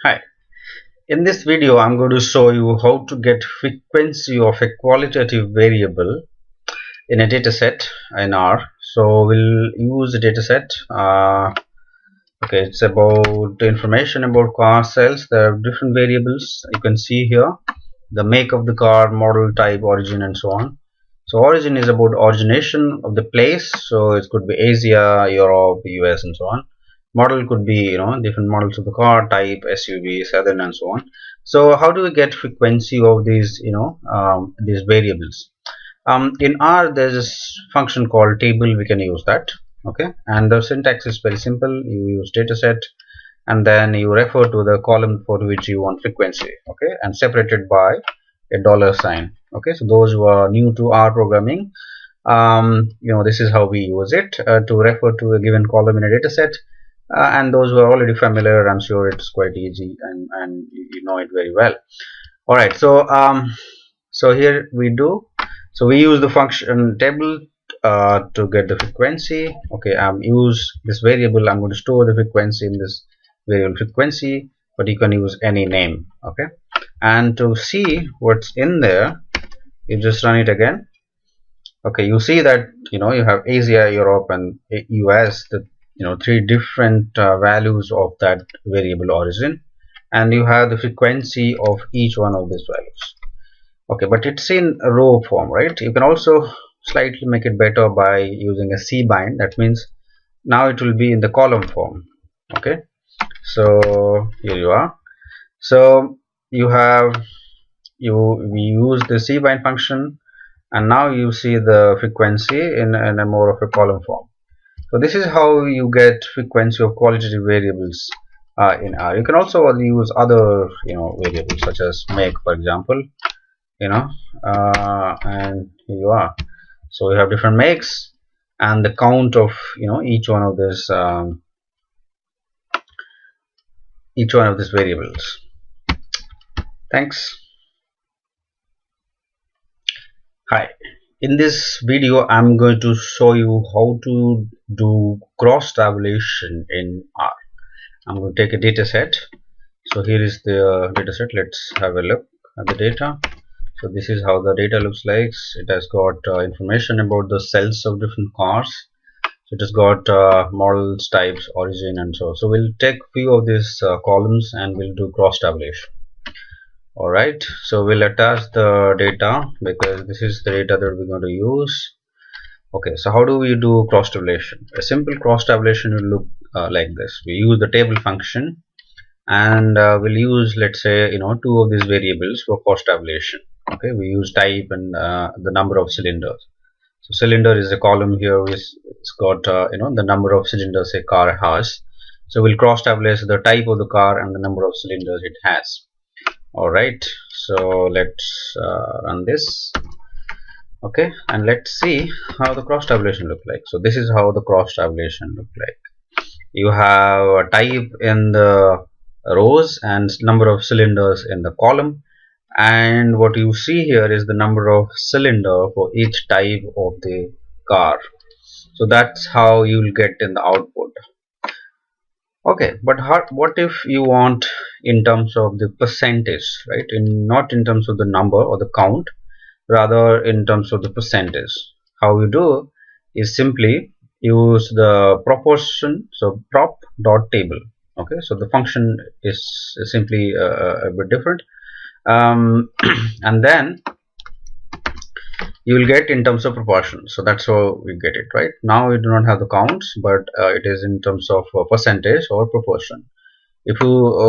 Hi, in this video I'm going to show you how to get frequency of a qualitative variable in a dataset in R. So we'll use a dataset. Okay, it's about information about car sales. There are different variables you can see here: the make of the car, model, type, origin, and so on. So origin is about origination of the place, so it could be Asia, Europe, US, and so on. Model could be different models of the car, type, SUV, sedan, and so on. So how do we get frequency of these these variables? In R there's this function called table. We can use that. Okay, and the syntax is very simple. You use dataset and then you refer to the column for which you want frequency, okay, and separated by a dollar sign. Okay, so those who are new to R programming, this is how we use it to refer to a given column in a dataset. And those who are already familiar, I'm sure it's quite easy and you know it very well. All right, so here we do. So we use the function table to get the frequency. Okay, use this variable. I'm going to store the frequency in this variable frequency, but you can use any name. Okay, and to see what's in there, you just run it again. Okay, you see that you have Asia, Europe, and US, the three different values of that variable origin, and you have the frequency of each one of these values. Okay, but it's in a row form, right? You can also slightly make it better by using a C bind. That means now it will be in the column form. Okay, so here you are. So we use the C bind function, and now you see the frequency in a more of a column form. So this is how you get frequency of qualitative variables in R. You can also use other variables such as make, for example, and here you are. So we have different makes and the count of each one of these variables. Thanks. Hi, in this video I'm going to show you how to do cross tabulation in R. I'm going to take a data set. So here is the data set. Let's have a look at the data. So this is how the data looks like. It has got information about the cells of different cars. So it has got models, types, origin, and so we'll take few of these columns and we'll do cross tabulation. Alright, so we'll attach the data because this is the data that we're going to use. Okay, so how do we do cross tabulation? A simple cross tabulation will look like this. We use the table function and we'll use, let's say, two of these variables for cross tabulation. Okay, we use type and the number of cylinders. So cylinder is a column here. It's got the number of cylinders a car has. So we'll cross tabulate the type of the car and the number of cylinders it has. Alright, so let's run this. Okay, and let's see how the cross tabulation look like. So this is how the cross tabulation look like. You have a type in the rows and number of cylinders in the column, and what you see here is the number of cylinder for each type of the car. So that's how you will get in the output. Okay, but what if you want in terms of the percentage, right? Not in terms of the number or the count, rather in terms of the percentage. How you do is simply use the proportion, so prop dot table. Okay, so the function is simply a bit different, and then you will get in terms of proportion. So that's how we get it, right? Now we do not have the counts, but it is in terms of percentage or proportion. If you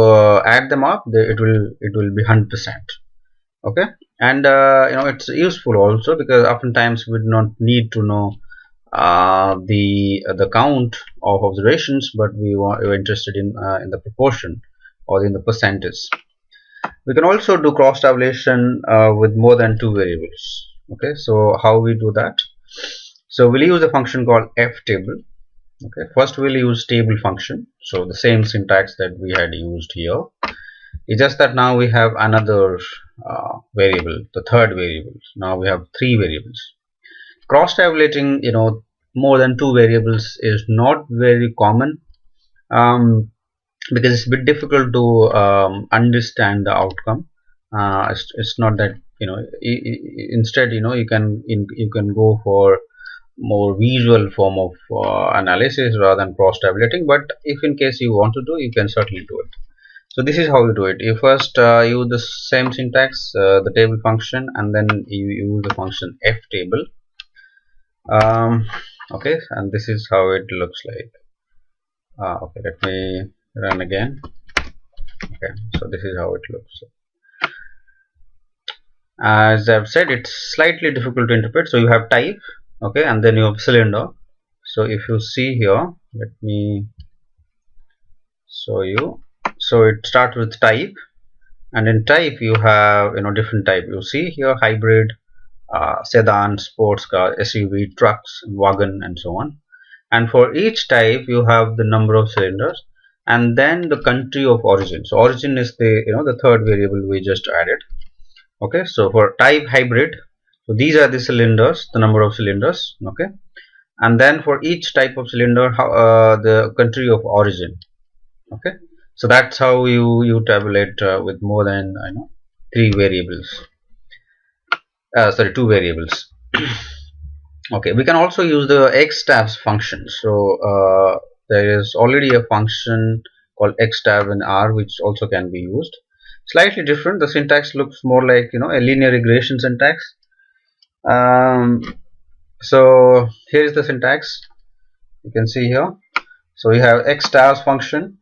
add them up, it will be 100%. Okay, and it's useful also because oftentimes we do not need to know the count of observations, but we're interested in the proportion or in the percentage. We can also do cross tabulation with more than two variables. Okay, so how we do that? So we'll use a function called ftable. Okay, first we'll use table function, so the same syntax that we had used here. It's just that now we have another variable, the third variable. Now we have three variables. Cross tabulating more than two variables is not very common. because it's a bit difficult to understand the outcome. It's not that, you know, instead, you know, you can go for more visual form of analysis rather than cross tabulating, but if in case you want to do, you can certainly do it. So this is how you do it. You first use the same syntax, the table function, and then you use the function f table. Okay, and this is how it looks like. Okay, let me run again. Okay, so this is how it looks. As I've said, it's slightly difficult to interpret. So you have type, okay, and then you have cylinder. So if you see here, let me show you. So it starts with type, and in type you have, you know, different type. You see here hybrid, sedan, sports car, SUV, trucks, wagon, and so on. And for each type you have the number of cylinders and then the country of origin. So origin is the, you know, the third variable we just added. Okay, so for type hybrid, so these are the cylinders, the number of cylinders. Okay, and then for each type of cylinder, how the country of origin. Okay, so that's how you tabulate with more than, you know, three variables. Sorry, two variables. Okay, we can also use the xtabs function. So there is already a function called xtab in R which also can be used. Slightly different. The syntax looks more like, you know, a linear regression syntax. So here is the syntax. You can see here. So we have xtabs function,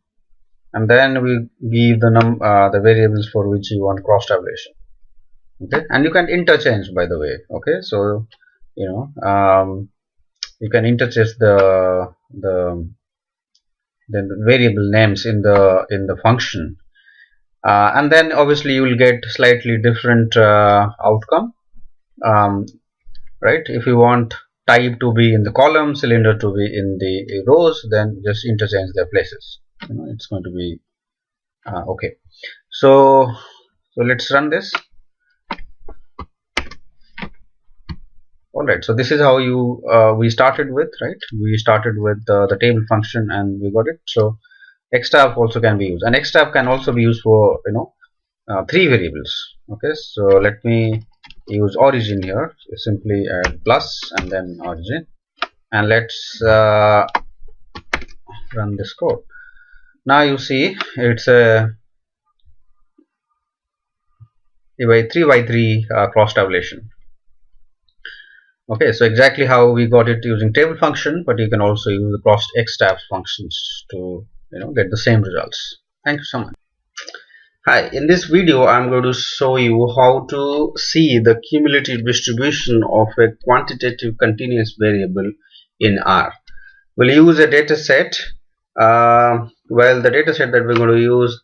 and then we give the variables for which you want cross tabulation. Okay, and you can interchange, by the way. Okay, so you know, you can interchange the variable names in the function, and then obviously you will get slightly different outcome, right? If you want type to be in the column, cylinder to be in the rows, then just interchange their places. You know, it's going to be okay. So let's run this. Alright, so this is how we started with, right? We started with the table function and we got it. So xtab also can be used, and xtab can also be used for, you know, three variables. Okay, so let me use origin here. So simply add plus and then origin, and let's run this code. Now you see it's a 3x3 cross tabulation. Okay, so exactly how we got it using table function, but you can also use the cross xtab functions to, you know, get the same results. Thank you so much. Hi, in this video I'm going to show you how to see the cumulative distribution of a quantitative continuous variable in R. We'll use a data set. Well, the data set that we're going to use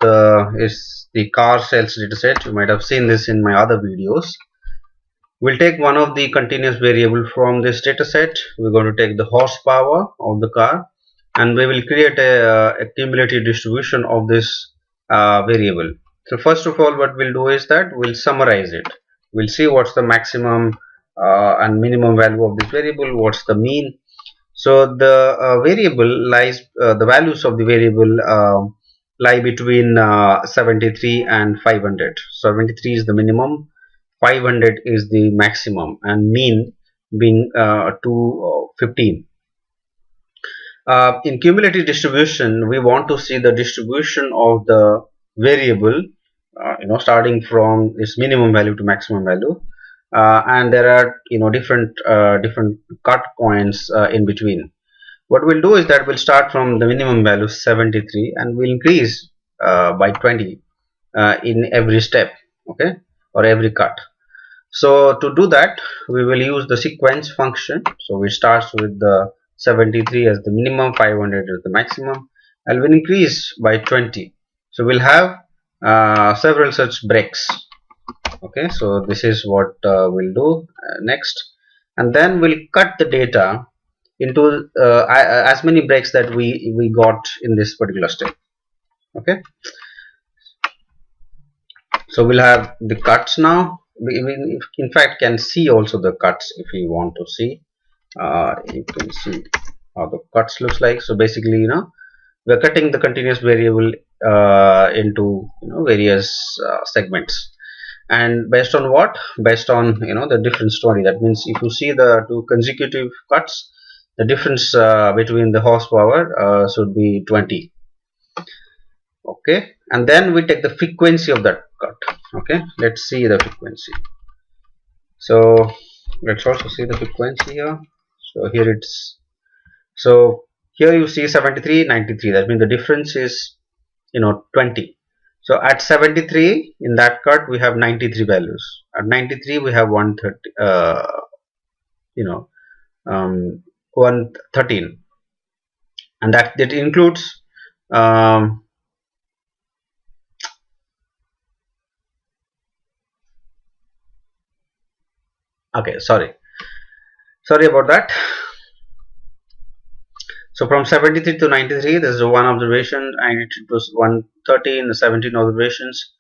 is the car sales data set. You might have seen this in my other videos. We'll take one of the continuous variable from this data set. We're going to take the horsepower of the car, and we will create a cumulative distribution of this variable. So first of all, what we'll do is that we'll summarize it. We'll see what's the maximum and minimum value of this variable, what's the mean. So the variable lies, the values of the variable lie between 73 and 500. 73 is the minimum, 500 is the maximum, and mean being 215. In cumulative distribution, we want to see the distribution of the variable, you know, starting from its minimum value to maximum value, and there are, you know, different cut points in between. What we'll do is that we'll start from the minimum value 73 and we'll increase by 20 in every step, okay, or every cut. So to do that, we will use the sequence function. So we start with the 73 as the minimum, 500 as the maximum, and we'll increase by 20. So we'll have several such breaks. Okay, so this is what we'll do next, and then we'll cut the data into as many breaks that we got in this particular step. Okay, so we'll have the cuts now. We in fact can see also the cuts if you want to see. You can see how the cuts looks like. So basically, you know, we're cutting the continuous variable into various segments. And based on what? Based on the difference 20. That means if you see the two consecutive cuts, the difference between the horsepower should be 20. Okay, and then we take the frequency of that cut. Okay, let's see the frequency. So let's also see the frequency here. So here it's, so here you see 73, 93. That means the difference is 20. So at 73 in that cut we have 93 values. At 93 we have 130 you know 113, and that includes okay, sorry about that. So from 73 to 93 there is one observation, and it was 113, 17 observations,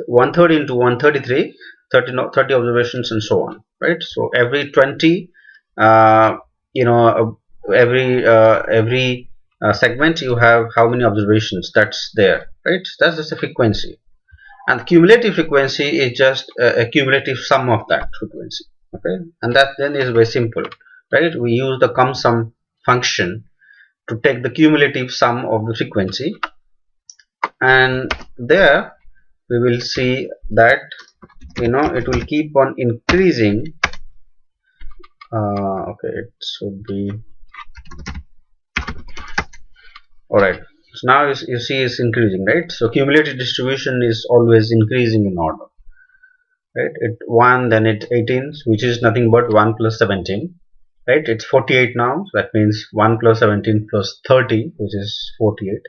113 to 133, 30 observations, and so on, right? So every 20 every segment you have how many observations that's there, right? That's just a frequency, and the cumulative frequency is just a cumulative sum of that frequency. Okay, and that then is very simple, right? We use the cum sum function to take the cumulative sum of the frequency, and there we will see that it will keep on increasing. Okay, it should be alright. So now you see it's increasing, right? So cumulative distribution is always increasing in order, right? It 1, then it 18, which is nothing but 1 plus 17, right? It's 48 now, so that means 1 plus 17 plus 30, which is 48.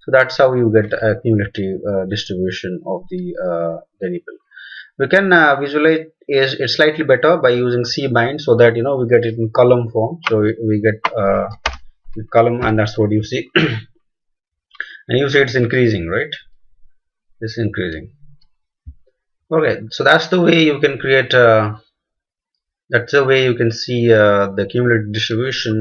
So that's how you get a cumulative distribution of the variable. We can visualize it slightly better by using cbind, so that we get it in column form. So we get column, and that's what you see. And you see it's increasing, right? It's increasing. Okay, so that's the way you can create that's the way you can see the cumulative distribution